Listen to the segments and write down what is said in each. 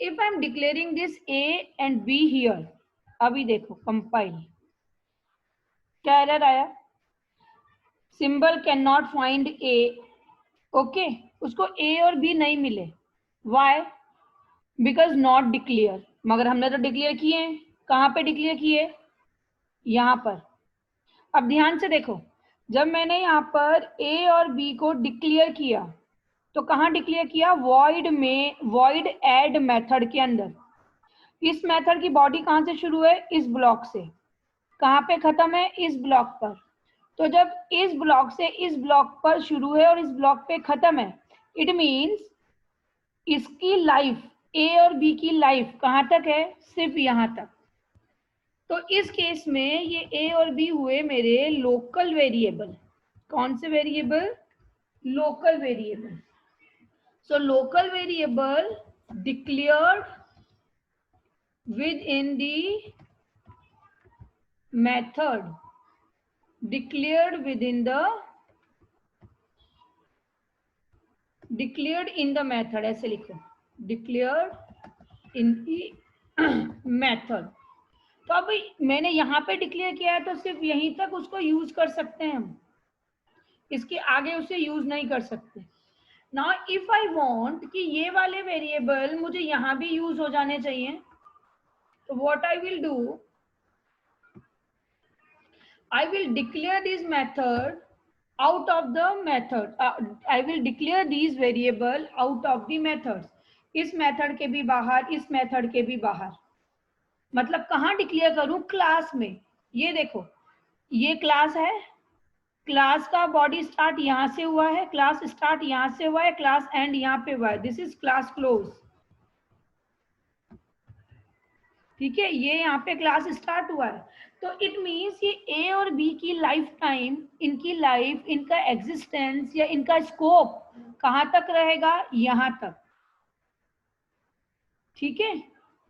If I am declaring this A and be here, अभी देखो compile, क्या error आया, symbol can not find A, okay, उसको ए और बी नहीं मिले, वाई, बिकॉज नॉट डिक्लेयर, मगर हमने तो डिक्लेयर किए हैं, कहाँ पे डिक्लेयर किए, यहाँ पर। अब ध्यान से देखो, जब मैंने यहाँ पर ए और बी को डिक्लेयर किया तो कहाँ डिक्लेयर किया, वॉइड में, वॉइड एड मेथड के अंदर। इस मेथड की बॉडी कहाँ से शुरू है, इस ब्लॉक से, कहाँ पे खत्म है, इस ब्लॉक पर। तो जब इस ब्लॉक से इस ब्लॉक पर शुरू है और इस ब्लॉक पे खत्म है, इट मीन्स इसकी लाइफ, ए और बी की लाइफ कहाँ तक है, सिर्फ यहाँ तक। तो इस केस में ये ए और बी हुए मेरे लोकल वेरिएबल। कौन से variable, local variable. So local variable declared within the method, declared within the, declared in the method, ऐसे लिखो, declared in the method। तो अब मैंने यहाँ पे डिक्लेयर किया है तो सिर्फ यहीं तक उसको यूज कर सकते हैं हम, इसके आगे उसे यूज नहीं कर सकते। नाउ इफ आई वांट कि ये वाले वेरिएबल मुझे यहाँ भी यूज हो जाने चाहिए, तो what I will do, I will declare this method out of the method. I will declare these variable out of the methods. इस मेथड के भी बाहर, इस मेथड के भी बाहर। मतलब कहाँ डिक्लेयर करूं, क्लास में। ये देखो, ये क्लास है, क्लास का बॉडी स्टार्ट यहाँ से हुआ है, क्लास स्टार्ट यहाँ से हुआ है, क्लास एंड यहाँ पे हुआ है, दिस इज क्लास क्लोज। ठीक है, ये यहाँ पे क्लास स्टार्ट हुआ है, तो इट मीन्स ये ए और बी की लाइफ टाइम, इनकी लाइफ, इनका एग्जिस्टेंस या इनका स्कोप कहाँ तक रहेगा, यहाँ तक। ठीक है,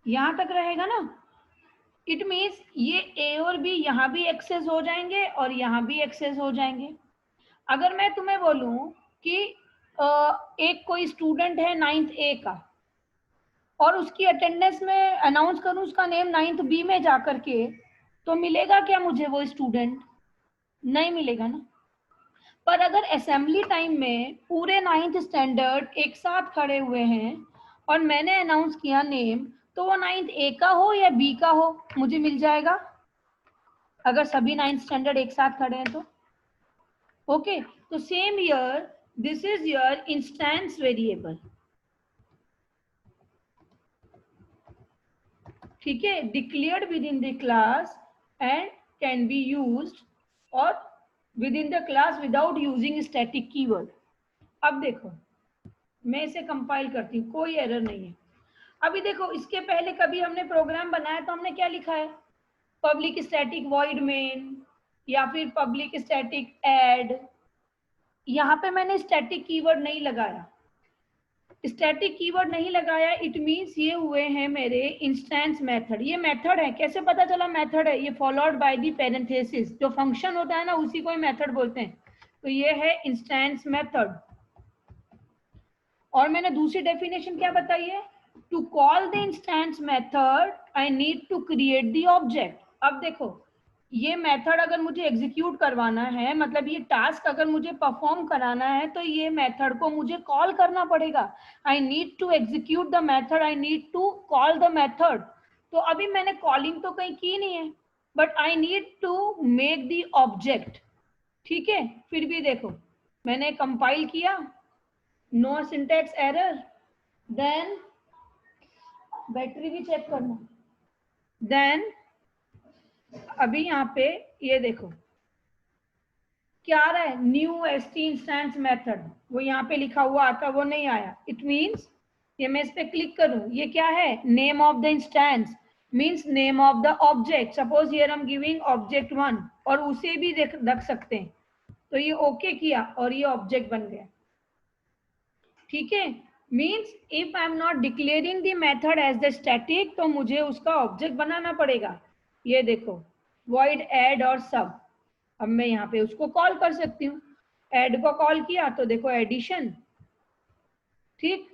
यहाँ तक रहेगा ना। इट मीन्स ये ए और बी यहाँ भी एक्सेस हो जाएंगे और यहाँ भी एक्सेस हो जाएंगे। अगर मैं तुम्हें बोलूं कि एक कोई स्टूडेंट है 9th ए का, और उसकी अटेंडेंस में अनाउंस करूं उसका नेम 9th बी में जाकर के, तो मिलेगा क्या मुझे वो स्टूडेंट, नहीं मिलेगा ना। पर अगर असेंबली टाइम में पूरे 9th स्टैंडर्ड एक साथ खड़े हुए हैं और मैंने अनाउंस किया नेम, तो वो 9th ए का हो या बी का हो, मुझे मिल जाएगा, अगर सभी 9th स्टैंडर्ड एक साथ खड़े हैं तो। ओके, तो same year, this is your instance variable. ठीक है, declared within the class and can be used और within the class without using static keyword. अब देखो, मैं इसे कंपाइल करती हूँ, कोई एरर नहीं है। अभी देखो, इसके पहले कभी हमने प्रोग्राम बनाया तो हमने क्या लिखा है, पब्लिक स्टैटिक वॉइड मेन या फिर पब्लिक स्टैटिक ऐड। यहाँ पे मैंने स्टैटिक कीवर्ड नहीं लगाया, स्टैटिक कीवर्ड नहीं लगाया, इट मीन्स ये हुए हैं मेरे इंस्टेंस मेथड। ये मेथड है, कैसे पता चला मेथड है, ये फॉलोड बाय द पैरेंथेसिस, जो फंक्शन होता है ना उसी को ही मेथड बोलते हैं। तो ये है इंस्टेंस मेथड। और मैंने दूसरी डेफिनेशन क्या बताई है, to call the instance method I need to create the object. अब देखो, ये मेथड अगर मुझे एग्जीक्यूट करवाना है, मतलब ये टास्क अगर मुझे परफॉर्म कराना है, तो ये मेथड को मुझे कॉल करना पड़ेगा। I need to execute the method, I need to call the method. तो अभी मैंने कॉलिंग तो कहीं की नहीं है, but I need to make the object. ठीक है, फिर भी देखो, मैंने कंपाइल किया, no syntax error, then battery भी चेक करना, देन अभी यहाँ पे ये देखो क्या आ रहा है, न्यू एसटी इंस्टेंस मेथड, वो यहाँ पे लिखा हुआ आता, वो नहीं आया। इट मीन्स ये मैं इस पे क्लिक करूं, ये क्या है, name of the instance means name of the object. Suppose here I am giving object 1, और उसे भी रख सकते हैं। तो ये ओके किया और ये ऑब्जेक्ट बन गया। ठीक है, means if I am not declaring the method as the static, तो मुझे उसका ऑब्जेक्ट बनाना पड़ेगा। ये देखो, वॉइड ऐड और सब, अब मैं यहाँ पे उसको कॉल कर सकती हूँ। ऐड को कॉल किया तो देखो एडिशन, ठीक,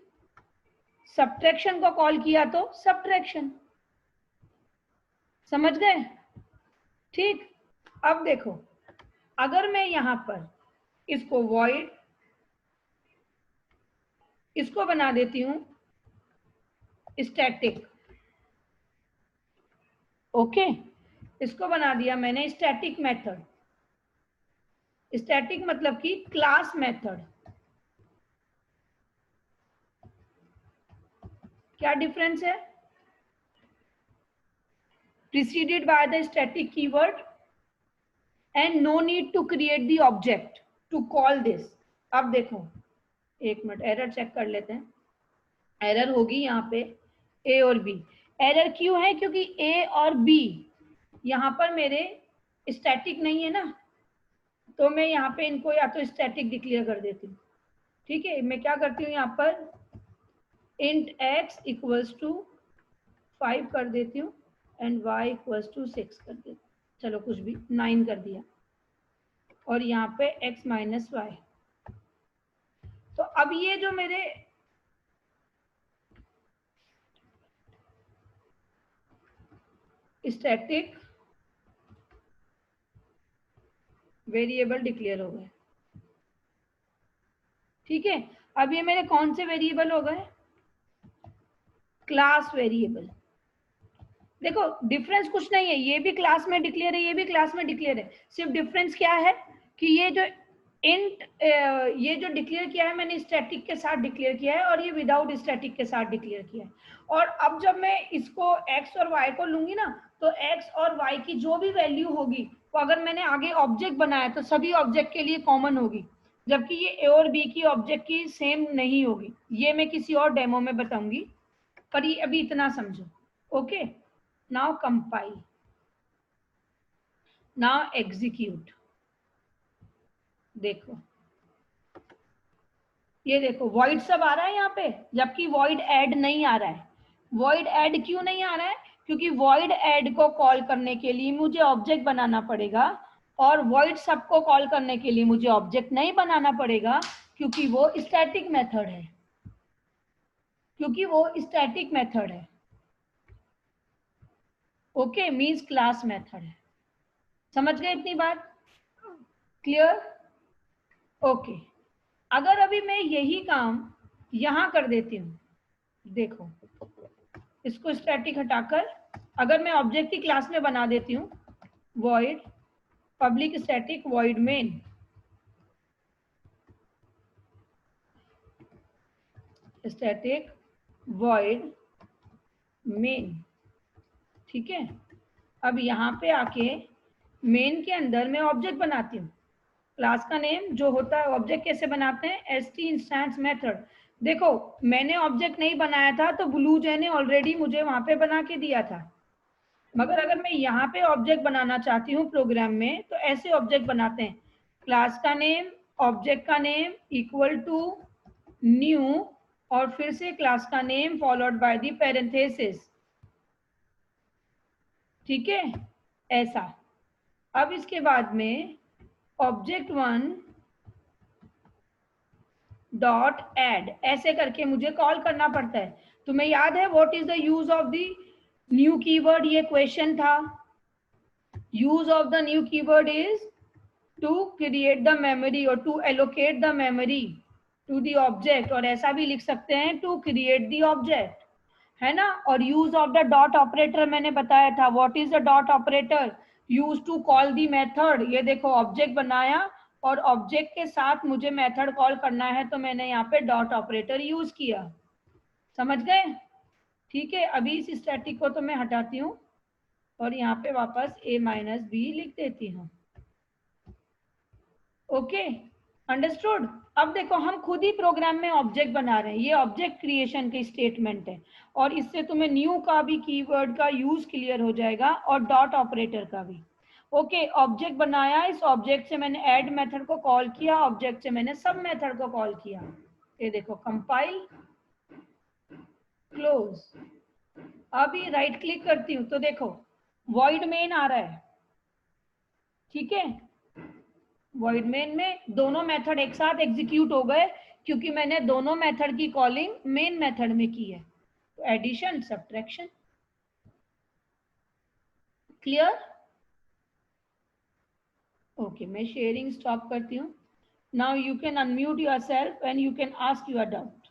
सब्ट्रैक्शन को कॉल किया तो सब्ट्रैक्शन। समझ गए? ठीक। अब देखो, अगर मैं यहां पर इसको void, इसको बना देती हूं स्टैटिक। ओके, इसको बना दिया मैंने स्टैटिक मेथड। स्टैटिक मतलब कि क्लास मेथड। क्या डिफरेंस है? preceded by the static keyword and no need to create the object to call this। अब देखो, एक मिनट एरर चेक कर लेते हैं। एरर होगी यहाँ पे ए और बी। एरर क्यों है? क्योंकि ए और बी यहाँ पर मेरे स्टैटिक नहीं है ना, तो मैं यहाँ पे इनको या तो स्टैटिक डिक्लेयर कर देती हूँ। ठीक है, मैं क्या करती हूँ यहाँ पर int x इक्वल्स टू 5 कर देती हूँ एंड y इक्वल्स टू 6 कर देती हूँ। चलो कुछ भी 9 कर दिया, और यहाँ पे x माइनस वाई। तो अब ये जो मेरे स्टैटिक वेरिएबल डिक्लेयर हो गए। ठीक है, अब ये मेरे कौन से वेरिएबल हो गए? Class variable. देखो डिफरेंस कुछ नहीं है, ये भी क्लास में डिक्लेयर है, ये भी क्लास में डिक्लेयर है। सिर्फ डिफरेंस क्या है कि ये जो इंट ये जो डिक्लेयर किया है मैंने स्टैटिक के साथ डिक्लेयर किया है, और ये विदाउट स्टैटिक के साथ डिक्लेयर किया है। और अब जब मैं इसको x और y को लूंगी ना, तो x और y की जो भी वैल्यू होगी वो अगर मैंने आगे ऑब्जेक्ट बनाया तो सभी ऑब्जेक्ट के लिए कॉमन होगी, जबकि ये ए और बी की ऑब्जेक्ट की सेम नहीं होगी। ये मैं किसी और डेमो में बताऊंगी, पर ये अभी इतना समझो। Okay, now compile, now execute. देखो ये देखो void सब आ रहा है यहाँ पे, जबकि void add नहीं आ रहा है। void add क्यों नहीं आ रहा है? क्योंकि void add को कॉल करने के लिए मुझे ऑब्जेक्ट बनाना पड़ेगा, और void सब को कॉल करने के लिए मुझे ऑब्जेक्ट नहीं बनाना पड़ेगा, क्योंकि वो स्टैटिक मेथड है। क्योंकि वो स्टैटिक मेथड है। ओके, मीन्स क्लास मेथड है। समझ गए इतनी बात? क्लियर? ओके, अगर अभी मैं यही काम यहां कर देती हूँ, देखो इसको स्टैटिक हटाकर अगर मैं ऑब्जेक्ट की क्लास में बना देती हूँ void public static void main, static void main। ठीक है, अब यहाँ पे आके मेन के अंदर मैं ऑब्जेक्ट बनाती हूँ। क्लास का नेम जो होता है, ऑब्जेक्ट कैसे बनाते हैं? st instance method. देखो मैंने ऑब्जेक्ट नहीं बनाया था तो ब्लूजे ने ऑलरेडी मुझे वहां पे बना के दिया था, मगर अगर मैं यहाँ पे ऑब्जेक्ट बनाना चाहती हूँ प्रोग्राम में तो ऐसे ऑब्जेक्ट बनाते हैं। क्लास का नेम, ऑब्जेक्ट का नेम इक्वल टू न्यू, और फिर से क्लास का name followed by the parenthesis. ठीक है, ऐसा। अब इसके बाद में ऑब्जेक्ट वन डॉट एड ऐसे करके मुझे कॉल करना पड़ता है। तुम्हें याद है what is the use of the new keyword? ये क्वेश्चन था। Use of the new keyword is to create the memory और to allocate the memory to the object, और ऐसा भी लिख सकते हैं टू क्रिएट द ऑब्जेक्ट, है ना। और use of the dot operator मैंने बताया था। What is the dot operator? Use to call the method. ये देखो ऑब्जेक्ट बनाया और ऑब्जेक्ट के साथ मुझे मेथड कॉल करना है, तो मैंने यहाँ पे डॉट ऑपरेटर यूज किया। समझ गए? ठीक है, अभी इस स्टैटिक को तो मैं हटाती हूँ और यहाँ पे वापस a माइनस बी लिख देती हूँ। Okay, understood? अब देखो हम खुद ही प्रोग्राम में ऑब्जेक्ट बना रहे हैं, ये ऑब्जेक्ट क्रिएशन की स्टेटमेंट है, और इससे तुम्हें न्यू का भी कीवर्ड का यूज क्लियर हो जाएगा और डॉट ऑपरेटर का भी। ओके, ऑब्जेक्ट बनाया, इस ऑब्जेक्ट से मैंने ऐड मेथड को कॉल किया, ऑब्जेक्ट से मैंने सब मेथड को कॉल किया। ये देखो कंपाइल, क्लोज। अभी राइट क्लिक करती हूँ तो देखो void main आ रहा है। ठीक है, void main में दोनों मेथड एक साथ एग्जीक्यूट हो गए, क्योंकि मैंने दोनों मेथड की कॉलिंग मेन मेथड में की है, तो एडिशन सब्ट्रैक्शन। क्लियर? ओके, मैं शेयरिंग स्टॉप करती हूँ। Now you can unmute yourself and you can ask your doubt.